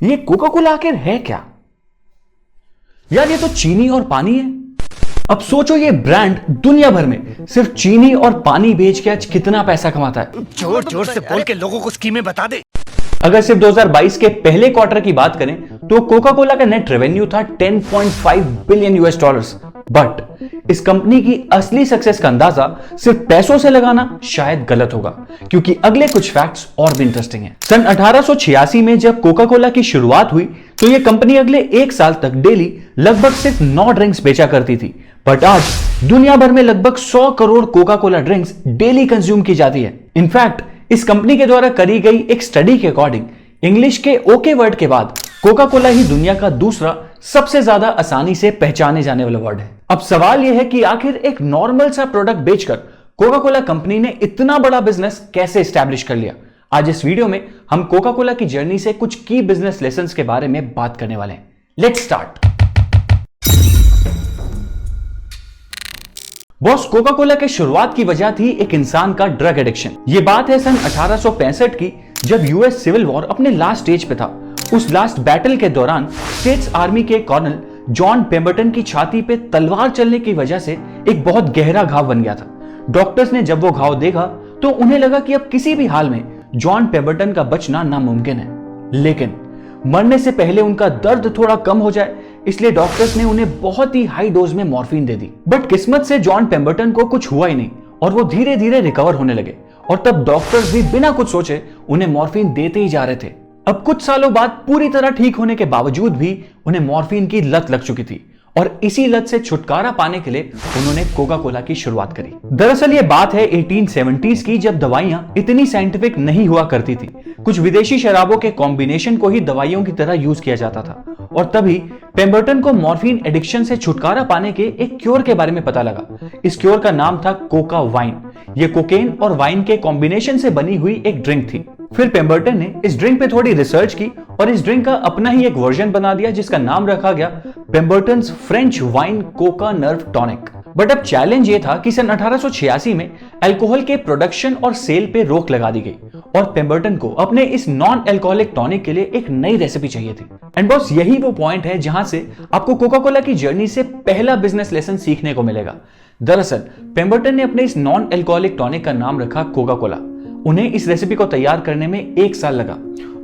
ये Coca Cola आखिर है क्या यार? ये तो चीनी और पानी है। अब सोचो ये ब्रांड दुनिया भर में सिर्फ चीनी और पानी बेच के आज कितना पैसा कमाता है। जोर जोर से बोल के लोगों को स्कीमें बता दे। अगर सिर्फ 2022 के पहले क्वार्टर की बात करें तो कोका कोला का नेट रेवेन्यू था 10.5 बिलियन यूएस डॉलर्स। बट इस कंपनी की असली सक्सेस का अंदाजा सिर्फ पैसों से लगाना शायद गलत होगा, क्योंकि अगले कुछ फैक्ट्स और भी इंटरेस्टिंग हैं। सन 1886 में जब कोका कोला की शुरुआत हुई तो यह कंपनी अगले एक साल तक डेली लगभग सिर्फ 9 ड्रिंक्स बेचा करती थी। बट आज दुनिया भर में लगभग 100 crore Coca Cola drinks daily consume की जाती है। इनफैक्ट इस कंपनी के द्वारा करी गई एक स्टडी के अकॉर्डिंग इंग्लिश के ओके वर्ड के बाद कोका कोला ही दुनिया का दूसरा सबसे ज्यादा आसानी से पहचाने जाने वाला वर्ड है। अब सवाल यह है कि आखिर एक नॉर्मल सा प्रोडक्ट बेचकर कोका कोला कंपनी ने इतना बड़ा बिजनेस कैसे स्टैब्लिश कर लिया। आज इस वीडियो में हम कोका कोला की जर्नी से कुछ की बिजनेस लेसन्स के बारे में बात करने वाले हैं। Let's start. Boss, Coca Cola के शुरुआत की वजह थी एक इंसान का ड्रग एडिक्शन। ये बात है सन 1865 की, जब यूएस सिविल वॉर अपने लास्ट स्टेज पे था। उस लास्ट बैटल के दौरान स्टेट्स आर्मी के कर्नल जॉन पेम्बरटन की छाती पे तलवार चलने की वजह से एक बहुत गहरा घाव बन गया था। डॉक्टर्स ने जब वो घाव देखा तो उन्हें लगा कि अब किसी भी हाल में जॉन पेम्बरटन का बचना नामुमकिन है। लेकिन मरने से पहले उनका दर्द थोड़ा कम हो जाए, इसलिए डॉक्टर्स ने उन्हें बहुत ही हाई डोज में मॉर्फिन दे दी। बट किस्मत से जॉन पेम्बरटन को कुछ हुआ ही नहीं और वो धीरे धीरे रिकवर होने लगे। और तब डॉक्टर्स भी बिना कुछ सोचे उन्हें मॉर्फिन देते ही जा रहे थे। अब कुछ सालों बाद पूरी तरह ठीक होने के बावजूद भी उन्हें मॉर्फिन की लत लग चुकी थी और इसी लत से छुटकारा पाने के लिए उन्होंने कोका कोला की शुरुआत करी। दरअसल ये बात है 1870s की, जब दवाइयां इतनी साइंटिफिक नहीं हुआ करती थी। कुछ विदेशी शराबों के कॉम्बिनेशन को ही दवाइयों की तरह यूज किया जाता था और तभी पेम्बरटन को मॉर्फिन एडिक्शन से छुटकारा पाने के एक क्योर के बारे में पता लगा। इस क्योर का नाम था कोका वाइन। ये कोकेन और वाइन के कॉम्बिनेशन से बनी हुई एक ड्रिंक थी। फिर पेम्बरटन ने इस ड्रिंक पे थोड़ी रिसर्च की और इस ड्रिंक का अपना ही एक वर्जन बना दिया, जिसका नाम रखा गया Pemberton's French wine coca nerve tonic. But अब चैलेंज ये था कि सन 1886 में अल्कोहल के प्रोडक्शन और सेल पे रोक लगा दी गई और पेम्बरटन को अपने इस नॉन अल्कोहलिक टॉनिक के लिए एक नई रेसिपी चाहिए थी। एंड बॉस, यही वो पॉइंट है जहां से आपको कोका कोला की जर्नी से पहला बिजनेस लेसन सीखने को मिलेगा। दरअसल पेम्बरटन ने अपने इस नॉन अल्कोहलिक टॉनिक का नाम रखा कोका कोला। उन्हें इस रेसिपी को तैयार करने में 1 साल लगा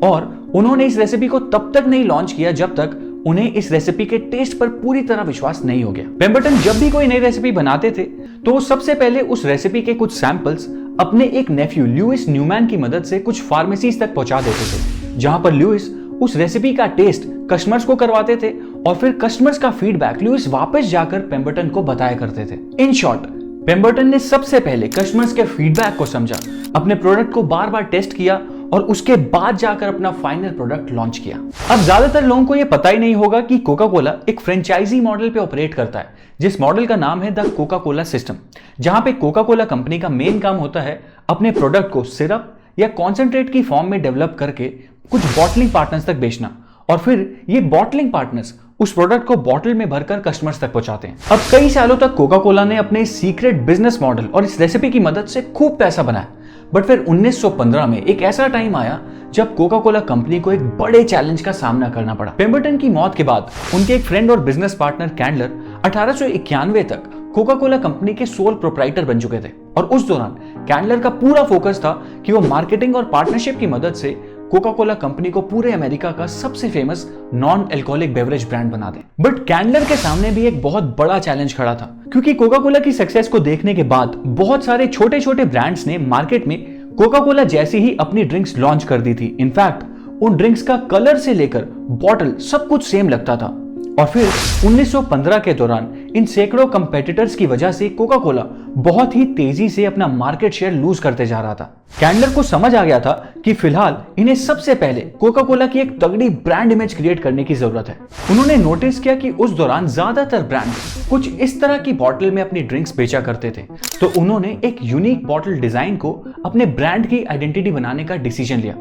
और उन्होंने इस रेसिपी को तब तक नहीं लॉन्च किया जब तक उन्हें इस रेसिपी के टेस्ट पर पूरी तरह विश्वास नहीं हो गया। पेम्बरटन जब भी कोई नई रेसिपी बनाते थे तो सबसे पहले उस रेसिपी के कुछ सैंपल्स अपने एक नेफ्यू लुइस न्यूमैन की मदद से कुछ फार्मेसीज तक पहुंचा देते थे, जहां पर लुइस उस रेसिपी का टेस्ट कस्टमर्स को करवाते थे और फिर कस्टमर्स का फीडबैक लुइस वापस जाकर पेम्बरटन को बताया करते थे। इन शॉर्ट, पेम्बरटन ने सबसे पहले कस्टमर्स के फीडबैक को समझा, अपने प्रोडक्ट को बार बार टेस्ट किया और उसके बाद जाकर अपना फाइनल प्रोडक्ट लॉन्च किया। अब ज्यादातर लोगों को यह पता ही नहीं होगा कि कोका कोला एक फ्रेंचाइजी मॉडल पे ऑपरेट करता है, जिस मॉडल का नाम है द कोका कोला सिस्टम, जहां पे कोका कोला कंपनी का मेन काम होता है अपने प्रोडक्ट को सिरप या कॉन्सेंट्रेट की फॉर्म में डेवलप करके कुछ बॉटलिंग पार्टनर्स तक बेचना और फिर ये बॉटलिंग पार्टनर्स उस प्रोडक्ट को बॉटल में भरकर कस्टमर्स तक पहुंचाते हैं। अब कई सालों तक कोका कोला ने अपने सीक्रेट बिजनेस मॉडल और इस रेसिपी की मदद से खूब पैसा बनाया। बट फिर 1915 में एक ऐसा टाइम आया जब कोका कोला कंपनी को एक बड़े चैलेंज का सामना करना पड़ा। पेम्बरटन की मौत के बाद उनके एक फ्रेंड और बिजनेस पार्टनर कैंडलर 1891 तक कोका कोला कंपनी के सोल प्रोप्राइटर बन चुके थे और उस दौरान कैंडलर का पूरा फोकस था कि वो मार्केटिंग और पार्टनरशिप की मदद से कोका कोला कंपनी को पूरे अमेरिका का सबसे famous non alcoholic beverage brand बना दे। बट कैंडलर के सामने भी एक बहुत बड़ा चैलेंज खड़ा था, क्योंकि कोका कोला की सक्सेस को देखने के बाद बहुत सारे छोटे छोटे ब्रांड्स ने मार्केट में कोका कोला जैसी ही अपनी ड्रिंक्स लॉन्च कर दी थी। इनफैक्ट उन ड्रिंक्स का कलर से लेकर बॉटल सब कुछ सेम लगता था। और फिर 1915 के दौरान इन सैकड़ों कंपेटिटर्स की वजह से कोका कोला बहुत ही तेजी से अपना मार्केट शेयर लूज करते जा रहा था। कैंडलर को समझ आ गया था कि फिलहाल इन्हें सबसे पहले कोका कोला की एक तगड़ी ब्रांड इमेज क्रिएट करने की जरूरत है। उन्होंने नोटिस किया कि उस दौरान ज्यादातर ब्रांड कुछ इस तरह की बॉटल में अपनी ड्रिंक्स बेचा करते थे, तो उन्होंने एक यूनिक बॉटल डिजाइन को अपने ब्रांड की आइडेंटिटी बनाने का डिसीजन लिया।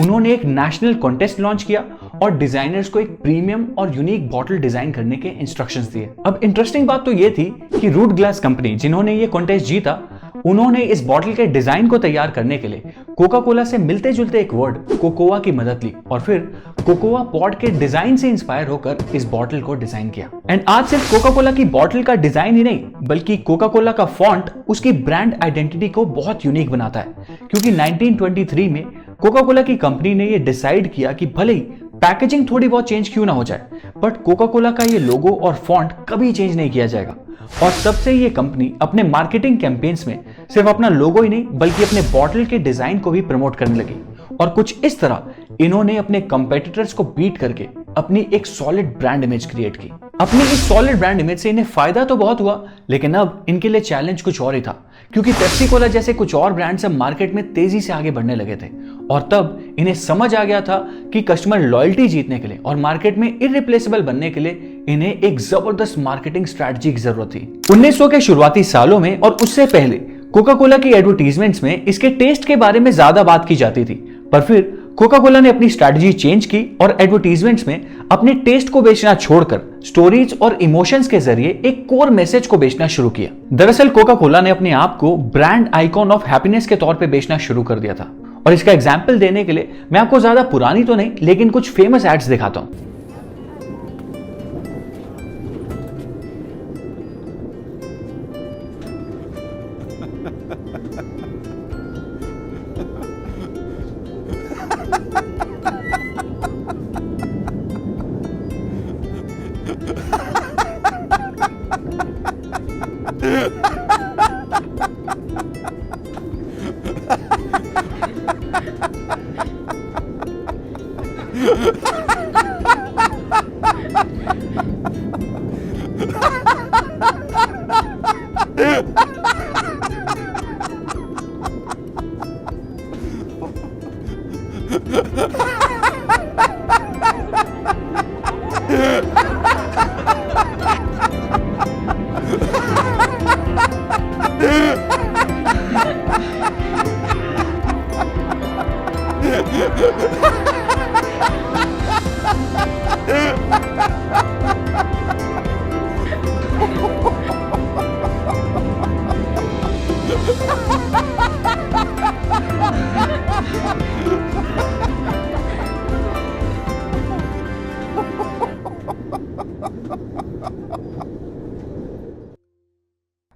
उन्होंने एक नेशनल कॉन्टेस्ट लॉन्च किया और डिजाइनर्स को एक प्रीमियम और यूनिक बॉटल डिजाइन करने के इंस्ट्रक्शंस दिए। अब इंटरेस्टिंग बात तो ये थी कि रूट ग्लास कंपनी, जिन्होंने ये कॉन्टेस्ट जीता, उन्होंने इस बॉटल के डिजाइन को तैयार करने के लिए कोका कोला से मिलते जुलते एक वर्ड कोकोआ की मदद ली और फिर कोकोआ पॉड के डिजाइन से इंस्पायर होकर इस बॉटल को डिजाइन किया। एंड आज सिर्फ कोका कोला की बॉटल का डिजाइन ही नहीं बल्कि कोका कोला का फॉन्ट उसकी ब्रांड आइडेंटिटी को बहुत यूनिक बनाता है, क्योंकि 1923 में कोका कोला की कंपनी ने यह डिसाइड किया कि भले ही पैकेजिंग थोड़ी बहुत चेंज क्यों ना हो जाए, बट कोका कोला का ये लोगो और फॉन्ट कभी चेंज नहीं किया जाएगा। और तब से ये कंपनी अपने मार्केटिंग कैंपेन्स में सिर्फ अपना लोगो ही नहीं बल्कि अपने बॉटल के डिजाइन को भी प्रमोट करने लगी। और कुछ इस तरह इन्होंने अपने कंपेटिटर्स को बीट करके अपनी एक सॉलिड ब्रांड इमेज क्रिएट की। अपनी इस सॉलिड ब्रांड इमेज से इन्हें फायदा तो बहुत हुआ, लेकिन अब इनके लिए चैलेंज कुछ और ही था, क्योंकि पेप्सी कोला जैसे कुछ और ब्रांड्स अब मार्केट में तेजी से आगे बढ़ने लगे थे। और तब इन्हें समझ आ गया था कि कस्टमर लॉयल्टी जीतने के लिए और मार्केट में इररिप्लेसेबल बनने के लिए इन्हें एक जबरदस्त मार्केटिंग स्ट्रैटेजी की जरूरत थी। 1900 के शुरुआती सालों में और उससे पहले कोका कोला की एडवर्टीजमेंट्स में इसके टेस्ट के बारे में ज्यादा बात की जाती थी, पर फिर कोका कोला ने अपनी स्ट्रैटेजी चेंज की और एडवर्टीजमेंट्स में अपने टेस्ट को बेचना छोड़कर स्टोरीज और इमोशंस के जरिए एक कोर मैसेज को बेचना शुरू किया। दरअसल कोका कोला ने अपने आप को ब्रांड आइकॉन ऑफ हैप्पीनेस के तौर पे बेचना शुरू कर दिया था। और इसका एग्जाम्पल देने के लिए मैं आपको ज्यादा पुरानी तो नहीं लेकिन कुछ फेमस एड्स दिखाता हूं।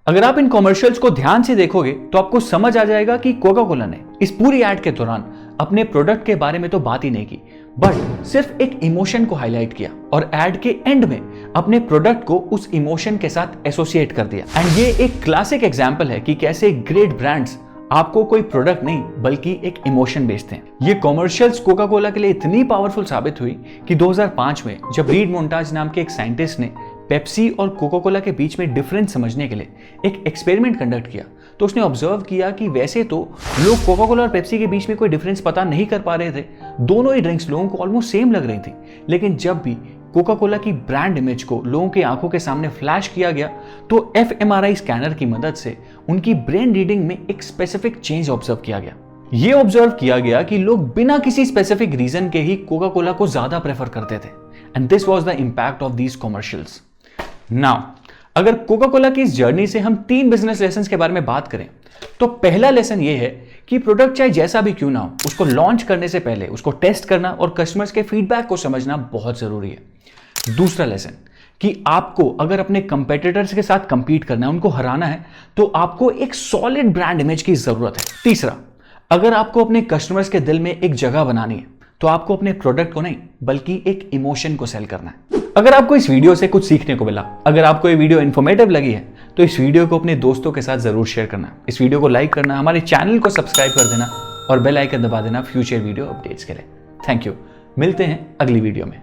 अगर आप इन कॉमर्शियल्स को ध्यान से देखोगे तो आपको समझ आ जाएगा कि कोका कोला ने इस पूरी एड के दौरान अपने प्रोडक्ट के बारे में तो बात ही नहीं की, बट सिर्फ एक इमोशन को हाईलाइट किया और एड के एंड में अपने प्रोडक्ट को उस इमोशन के साथ एसोसिएट कर दिया। एंड ये एक क्लासिक एग्जांपल है कि कैसे ग्रेट ब्रांड्स आपको कोई प्रोडक्ट नहीं बल्कि एक इमोशन बेचते हैं। ये कॉमर्शियल्स कोका कोला के लिए इतनी पावरफुल साबित हुई कि 2005 में जब रीड मोन्टाज नाम के एक साइंटिस्ट ने पेप्सी और कोका कोला के बीच में डिफरेंस समझने के लिए एक एक्सपेरिमेंट कंडक्ट किया, तो उसने ऑब्जर्व किया कि वैसे तो लोग कोका कोला और पेप्सी के बीच में कोई डिफरेंस पता नहीं कर पा रहे थे, दोनों ही ड्रिंक्स लोगों को ऑलमोस्ट सेम लग रही थी। लेकिन जब भी कोका कोला की ब्रांड इमेज को लोगों की आंखों के सामने फ्लैश किया गया तो fMRI स्कैनर की मदद से उनकी ब्रेन रीडिंग में एक स्पेसिफिक चेंज ऑब्जर्व किया गया। ये ऑब्जर्व किया गया कि लोग बिना किसी स्पेसिफिक रीजन के ही कोका कोला को ज्यादा प्रेफर करते थे। And this was the impact of these commercials. Now अगर कोका कोला की इस जर्नी से हम 3 बिजनेस लेसन्स के बारे में बात करें तो पहला लेसन ये है कि प्रोडक्ट चाहे जैसा भी क्यों ना हो, उसको लॉन्च करने से पहले उसको टेस्ट करना और कस्टमर्स के फीडबैक को समझना बहुत जरूरी है। दूसरा लेसन कि आपको अगर अपने कंपेटिटर्स के साथ कंपीट करना है, उनको हराना है, तो आपको एक सॉलिड ब्रांड इमेज की जरूरत है। तीसरा, अगर आपको अपने कस्टमर्स के दिल में एक जगह बनानी है तो आपको अपने प्रोडक्ट को नहीं बल्कि एक इमोशन को सेल करना है। अगर आपको इस वीडियो से कुछ सीखने को मिला, अगर आपको ये वीडियो इन्फॉर्मेटिव लगी है तो इस वीडियो को अपने दोस्तों के साथ जरूर शेयर करना, इस वीडियो को लाइक करना, हमारे चैनल को सब्सक्राइब कर देना और बेल आइकन दबा देना फ्यूचर वीडियो अपडेट्स के लिए। Thank you. मिलते हैं अगली वीडियो में।